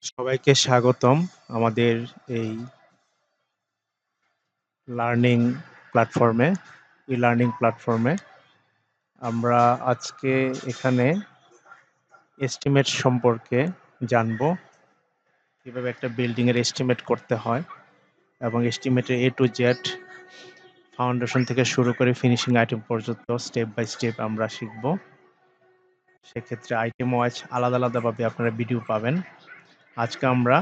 সবাইকে স্বাগতম আমাদের এই লার্নিং প্ল্যাটফর্মে ই-লার্নিং প্ল্যাটফর্মে। আমরা আজকে এখানে এস্টিমেট সম্পর্কে জানবো, কিভাবে একটা বিল্ডিং এর এস্টিমেট করতে হয় এবং এস্টিমেটের A to Z ফাউন্ডেশন থেকে শুরু করে ফিনিশিং আইটেম পর্যন্ত স্টেপ বাই স্টেপ আমরা শিখব। সেক্ষেত্রে আইটেম ওয়াইজ আলাদা আলাদাভাবে আপনারা ভিডিও পাবেন। আজকে আমরা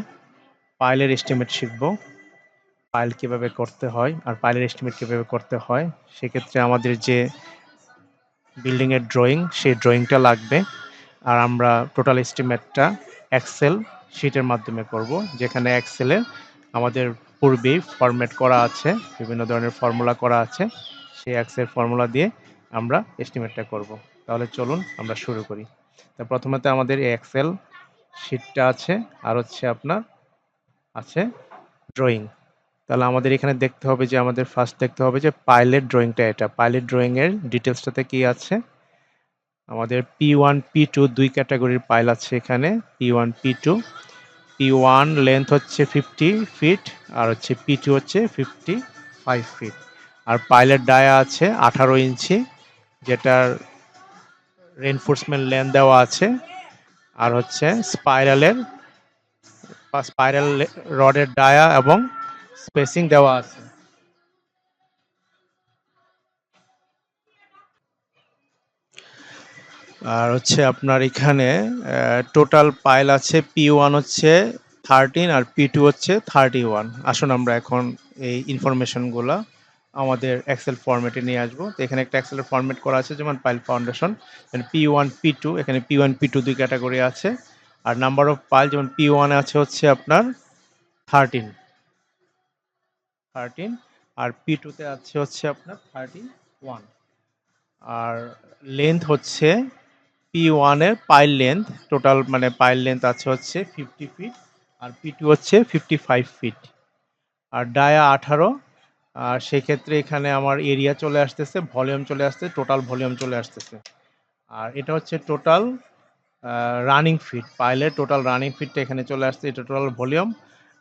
পাইলের এস্টিমেট শিখব, পাইল কিভাবে করতে হয় আর পাইলের এস্টিমেট কিভাবে করতে হয়। সেক্ষেত্রে আমাদের যে বিল্ডিং এর ড্রয়িং, সেই ড্রয়িংটা লাগবে। আর আমরা টোটাল এস্টিমেটটা এক্সেল শিটের মাধ্যমে করব, যেখানে এক্সেলে আমাদের পূর্বেই ফরম্যাট করা আছে, বিভিন্ন ধরনের ফর্মুলা করা আছে। সেই এক্সেল ফর্মুলা দিয়ে আমরা এস্টিমেটটা করব। তাহলে চলুন আমরা শুরু করি। তো প্রথমত আমাদের এই এক্সেল শিটটা আছে, আর হচ্ছে আপনার আছে ড্রয়িং। তাহলে আমাদের এখানে দেখতে হবে যে আমাদের ফার্স্ট দেখতে হবে যে পাইলেট ড্রয়িংটা, এটা পাইলেট ড্রয়িং এর ডিটেলসটাতে কি আছে। আমাদের P1 P2 দুই ক্যাটাগরির পাইল আছে এখানে, P1 P2। P1 লেন্থ হচ্ছে 50 ফিট আর হচ্ছে P2 হচ্ছে 55 ফিট। আর পাইলের ডায়া আছে 18 ইঞ্চি, যেটার রেনফোর্সমেন্ট লেন্থ দেওয়া আছে। আর হচ্ছে স্পাইরাল রডের ডায়া এবং স্পেসিং দেওয়া আছে। আর হচ্ছে আপনার এখানে টোটাল পাইল আছে P1 হচ্ছে 13 আর P2 হচ্ছে 31। আসুন আমরা এখন এই ইনফরমেশনগুলো আমাদের এক্সেল ফরম্যাটে নিয়ে আসবো। তো এখানে একটা এক্সেল ফরম্যাট করা আছে, যেমন পাইল ফাউন্ডেশন P1 P2, এখানে P1 P2 দুই ক্যাটাগরি আছে। আর নাম্বার অফ পাইল যেমন P1 আছে হচ্ছে আপনার 13 13, আর P2 তে আছে হচ্ছে আপনার 31। আর লেন্থ হচ্ছে P1 এর পাইল লেন্থ, টোটাল মানে পাইল লেন্থ আছে হচ্ছে 50 ফিট আর P2 হচ্ছে 55 ফিট। আর ডায়া 18। আর সেক্ষেত্রে এখানে আমার এরিয়া চলে আসতেছে, ভলিউম চলে আসছে, টোটাল ভলিউম চলে আসতেছে। আর এটা হচ্ছে টোটাল রানিং ফিট, পাইলের টোটাল রানিং ফিটটা এখানে চলে আসছে। এটা টোটাল ভলিউম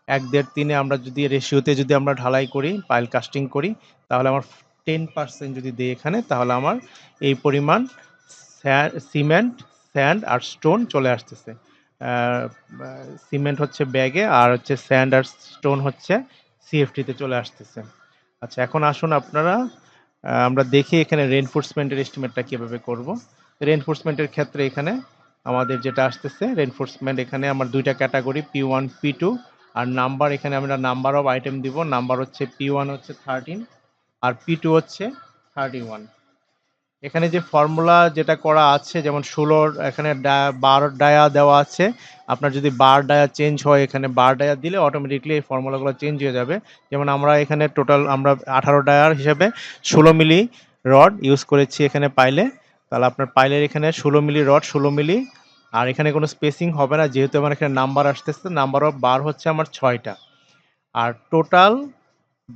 1/3 আমরা যদি রেশিওতে যদি আমরা ঢালাই করি, পাইল কাস্টিং করি, তাহলে আমার 10% যদি দিই এখানে, তাহলে আমার এই পরিমাণ সিমেন্ট, স্যান্ড আর স্টোন চলে আসতেছে। সিমেন্ট হচ্ছে ব্যাগে, আর হচ্ছে স্যান্ড আর স্টোন হচ্ছে সিএফটিতে চলে আসতেছে। আচ্ছা, এখন আসুন আপনারা আমরা দেখি এখানে রেনফোর্সমেন্টের এস্টিমেটটা কিভাবে করব। রেনফোর্সমেন্টের ক্ষেত্রে এখানে আমাদের যেটা আসতেছে, রেনফোর্সমেন্ট এখানে আমার দুইটা ক্যাটাগরি P1 P2। আর নাম্বার এখানে আমরা নাম্বার অফ আইটেম দিব, নাম্বার হচ্ছে P1 হচ্ছে 13 আর P2 হচ্ছে 31। এখানে যে ফর্মুলা যেটা করা আছে, যেমন 16 এখানে বার ডায়া দেওয়া আছে। আপনার যদি বার ডায়া চেঞ্জ হয়, এখানে বার ডায়া দিলে অটোমেটিকলি এই ফর্মুলাগুলো চেঞ্জ হয়ে যাবে। যেমন আমরা এখানে টোটাল আমরা 18 ডায়ার হিসেবে 16 মিলি রড ইউজ করেছি এখানে পাইলে। তাহলে আপনার পাইলের এখানে 16 মিলি রড, 16 মিলি। আর এখানে কোনো স্পেসিং হবে না, যেহেতু আমার এখানে নাম্বার আসতেছে, নাম্বার অফ বার হচ্ছে আমার 6টা। আর টোটাল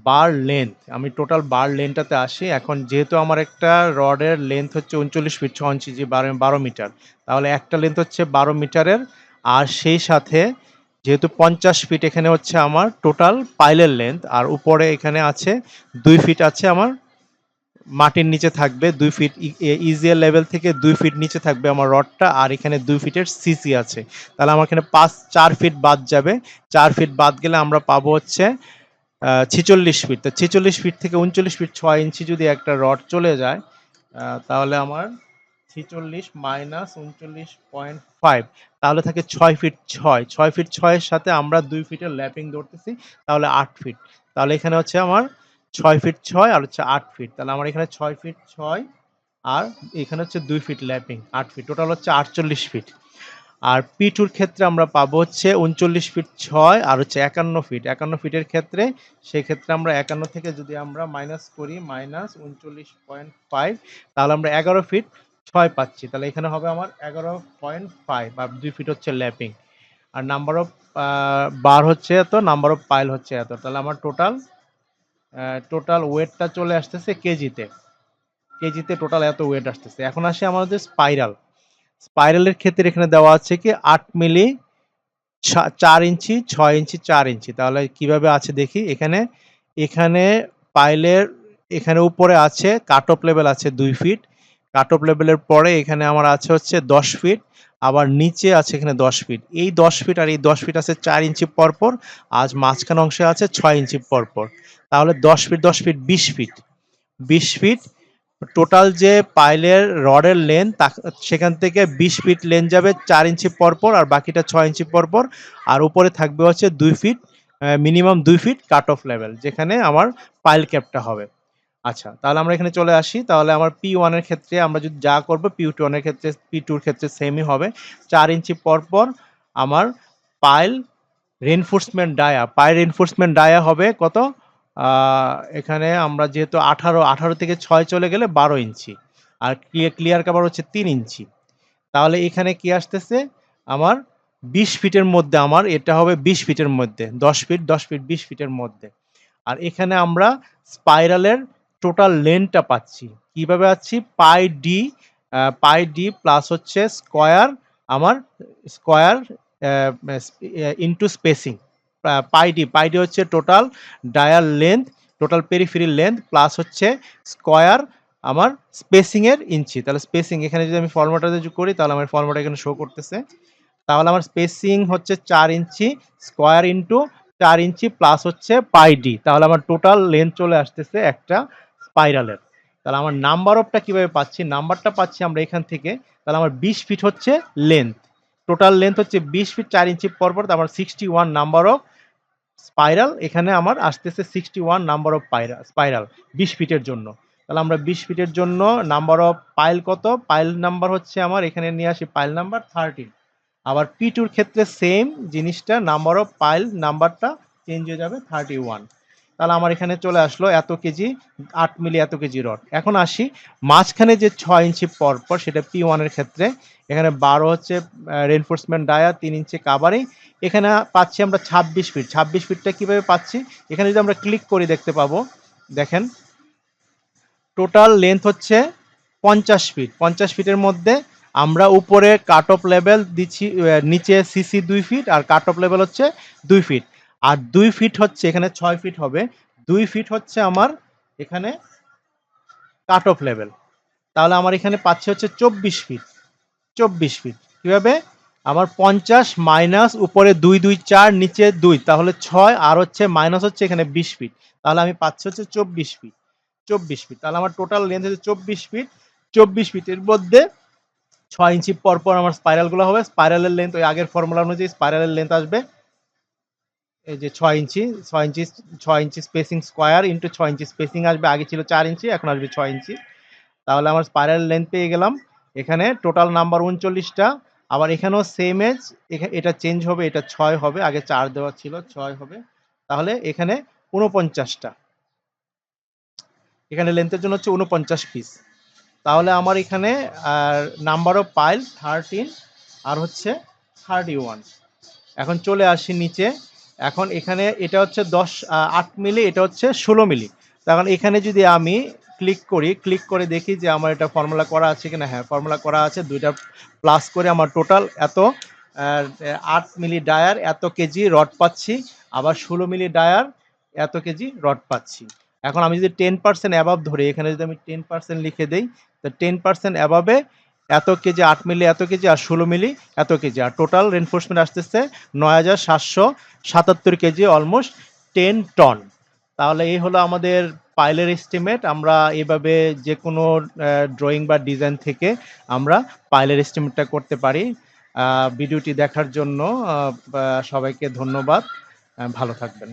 বার লেন্থ, আমি টোটাল বার লেন্থটাতে আসি। এখন যেহেতু আমার একটা রডের লেন্থ হচ্ছে 39 ফিট 6 ইঞ্চি, যে 12 মিটার, তাহলে একটা লেন্থ হচ্ছে 12 মিটারের। আর সেই সাথে যেহেতু 50 ফিট এখানে হচ্ছে আমার টোটাল পাইলের লেন্থ, আর উপরে এখানে আছে 2 ফিট আছে আমার মাটির নিচে থাকবে, 2 ফিট ইজিএল লেভেল থেকে 2 ফিট নিচে থাকবে আমার রডটা। আর এখানে 2 ফিটের সিসি আছে। তাহলে আমার এখানে 4 ফিট বাদ যাবে। 4 ফিট বাদ গেলে আমরা পাবো হচ্ছে 46 ফিট। তো 46 ফিট থেকে 39 ফিট 6 ইঞ্চি যদি একটা রড চলে যায়, তাহলে আমার 46 মাইনাস 39.5, তাহলে থাকে 6 ফিট 6। 6 ফিট 6 এর সাথে আমরা 2 ফিটের ল্যাপিং ধরতেছি, তাহলে 8 ফিট। তাহলে এখানে হচ্ছে আমার 6 ফিট 6 আর হচ্ছে 8 ফিট। তাহলে আমার এখানে 6 ফিট 6 আর এখানে হচ্ছে 2 ফিট ল্যাপিং, 8 ফিট, টোটাল হচ্ছে 48 ফিট। আর P2 এর ক্ষেত্রে আমরা পাবো হচ্ছে 39 ফিট 6 আর হচ্ছে 51 ফিট। 51 ফিটের ক্ষেত্রে, সেক্ষেত্রে আমরা 51 থেকে যদি আমরা মাইনাস করি, মাইনাস 39.5, তাহলে আমরা 11 ফিট 6 পাচ্ছি। তাহলে এখানে হবে আমার 11.5 আর 2 ফিট হচ্ছে ল্যাপিং। আর নাম্বার অফ বার হচ্ছে এত, নাম্বার অফ পাইল হচ্ছে এত। তাহলে আমার টোটাল ওয়েটটা চলে আসতেছে কেজিতে। কেজিতে টোটাল এত ওয়েট আসতেছে। এখন আসে আমাদের স্পাইরাল। স্পাইরালের ক্ষেত্রে এখানে দেওয়া আছে কি 8 মিলি 4 ইঞ্চি, 6 ইঞ্চি, 4 ইঞ্চি। তাহলে কিভাবে আছে দেখি। এখানে পাইলের এখানে উপরে আছে কাট অফ লেভেল আছে 2 ফিট। কাট অফ লেভেলের পরে এখানে আমার আছে হচ্ছে 10 ফিট। আবার নিচে আছে এখানে 10 ফিট। এই 10 ফিট আর এই 10 ফিট আছে 4 ইঞ্চি পরপর। আজ মাঝখান অংশে আছে 6 ইঞ্চি পরপর। তাহলে 10 feet, 10 feet, 20 feet. 20 feet total যে পাইলের রডের লেন্থ সেখান থেকে 20 ফিট লেন্থ যাবে 4 ইঞ্চি পরপর আর বাকিটা 6 ইঞ্চি পরপর। আর উপরে থাকবে হচ্ছে 2 feet, minimum 2 feet cut off level যেখানে আমার পাইল ক্যাপটা হবে। আচ্ছা, তাহলে আমরা এখানে চলে আসি। তাহলে আমার P1 এর ক্ষেত্রে আমরা যদি যা করব P1 এর ক্ষেত্রে P2 এর ক্ষেত্রে সেমই হবে। 4 ইঞ্চি পরপর আমার pile reinforcement dia, pile reinforcement dia হবে কত? এখানে আমরা যেহেতু 18 থেকে 6 চলে গেলে 12 ইঞ্চি। আর ক্লিয়ার কভার হচ্ছে 3 ইঞ্চি। তাহলে এখানে কি আসতেছে? আমার 20 ফিটের মধ্যে আমার এটা হবে 20 ফিটের মধ্যে। 10 ফিট, 10 ফিট, 20 ফিটের মধ্যে। আর এখানে আমরা স্পাইরালের টোটাল লেন্থটা পাচ্ছি। কিভাবে পাচ্ছি? পাই ডি প্লাস হচ্ছে স্কয়ার আমার স্কয়ার ইনটু স্পেসিং। পাই ডি হচ্ছে total dial length, total periphery length plus হচ্ছে স্কয়ার আমার স্পেসিং এর ইঞ্চি। তাহলে স্পেসিং এখানে যদি আমি ফর্মুলাটা যদি করি তাহলে আমার ফর্মুলাটা এখানে শো করতেছে। তাহলে আমার স্পেসিং হচ্ছে 4 ইঞ্চি স্কয়ার ইনটু 4 ইঞ্চি প্লাস হচ্ছে পাই ডি। তাহলে আমার টোটাল লেন্থ চলে আসতেছে একটা স্পাইরালের। তাহলে আমার নাম্বার অফটা কিভাবে পাচ্ছি? নাম্বারটা পাচ্ছি আমরা এখান থেকে। তাহলে আমার 20 ফিট হচ্ছে লেন্থ। টোটাল লেন্থ হচ্ছে 20 ফিট 4 ইঞ্চি পরপর। আমার 61 নাম্বার অফ স্পাইরাল এখানে আমার আসতেছে 61 নাম্বার অফ স্পাইরাল 20 ফিটের জন্য। তাহলে আমরা 20 ফিটের জন্য নাম্বার অফ পাইল কত? পাইল নাম্বার হচ্ছে আমার এখানে নিয়ে আসি পাইল নাম্বার 13। আবার P2 এর ক্ষেত্রে সেম জিনিসটা, নাম্বার অফ পাইল নাম্বারটা চেঞ্জ হয়ে যাবে 31। তাহলে আমার এখানে চলে আসলো এত কেজি 8 মিলি এত কেজি রড। এখন আসি মাঝখানে যে 6 ইঞ্চি পরপর সেটা P1 এর ক্ষেত্রে। এখানে 12 হচ্ছে রেইনফোর্সমেন্ট ডায়া, 3 ইঞ্চি কাভারিং। এখানে পাচ্ছি আমরা 26 ফিট। 26 ফিটটা কিভাবে পাচ্ছি? এখানে যদি আমরা ক্লিক করি দেখতে পাবো। দেখেন টোটাল লেন্থ হচ্ছে 50 ফিট। 50 ফিটের মধ্যে আমরা উপরে কাট অফ লেভেল দিচ্ছি, নিচে সিসি 2 ফিট আর কাট অফ লেভেল হচ্ছে 2 ফিট। আর 2 ফিট হচ্ছে এখানে 6 ফিট হবে। 2 ফিট হচ্ছে আমার এখানে কাট অফ লেভেল। তাহলে আমার এখানে পাচ্ছি হচ্ছে 24 ফিট। 24 ফিট। কিভাবে? আমার 50 মাইনাস উপরে 2, 2, 4 নিচে 2 তাহলে 6 আর হচ্ছে মাইনাস হচ্ছে এখানে 20 ফিট। তাহলে আমি পাচ্ছি হচ্ছে 24 ফিট। 24 ফিট। তাহলে আমার টোটাল লেন্থ হচ্ছে 24 ফিট। 24 ফিটের মধ্যে 6 ইঞ্চি পরপর আমার স্পাইরালগুলো হবে। স্পাইরালের লেন্থ ওই আগের ফর্মুলা অনুযায়ী স্পাইরালের লেন্থ আসবে এই যে 6 ইঞ্চি, 6 ইঞ্চি, 6 ইঞ্চি স্পেসিং স্কয়ার ইনটু 6 ইঞ্চি স্পেসিং আসবে। আগে ছিল 4 ইঞ্চি, এখন আসবে 6 ইঞ্চি। তাহলে আমার স্পাইরাল লেন্থ পেয়ে গেলাম। এখানে টোটাল নাম্বার 39টা। আবার এখানেও সেম এজ, এটা চেঞ্জ হবে, এটা 6 হবে। আগে 4 দেওয়া ছিল, 6 হবে। তাহলে এখানে 49টা। এখানে লেন্থের জন্য হচ্ছে 49 পিস। তাহলে আমার এখানে নাম্বার অফ পাইল 13 আর হচ্ছে 31। এখন চলে আসি নিচে। এখন এখানে এটা হচ্ছে 8 মিলি, এটা হচ্ছে 16 মিলি। তখন এখানে যদি আমি ক্লিক করে দেখি যে আমার এটা ফর্মুলা করা আছে কিনা। হ্যাঁ, ফর্মুলা করা আছে। দুইটা প্লাস করে আমার টোটাল এত 8 মিলি ডায়ার এত কেজি রড পাচ্ছি। আবার 16 মিলি ডায়ার এত কেজি রড পাচ্ছি। এখন আমি যদি 10% অ্যাবাভ ধরি, এখানে যদি আমি 10% লিখে দেই, তো 10% অ্যাবাভে এত কেজি 8 মিলি এত কেজি আর 16 মিলি এত কেজি। আর টোটাল রেনফোর্সমেন্ট আসতেছে 9777 কেজি, অলমোস্ট 10 টন। তাহলে এই হলো আমাদের পাইলের এস্টিমেট। আমরা এভাবে যে কোনো ড্রয়িং বা ডিজাইন থেকে আমরা পাইলের এস্টিমেটটা করতে পারি। ভিডিওটি দেখার জন্য সবাইকে ধন্যবাদ। ভালো থাকবেন।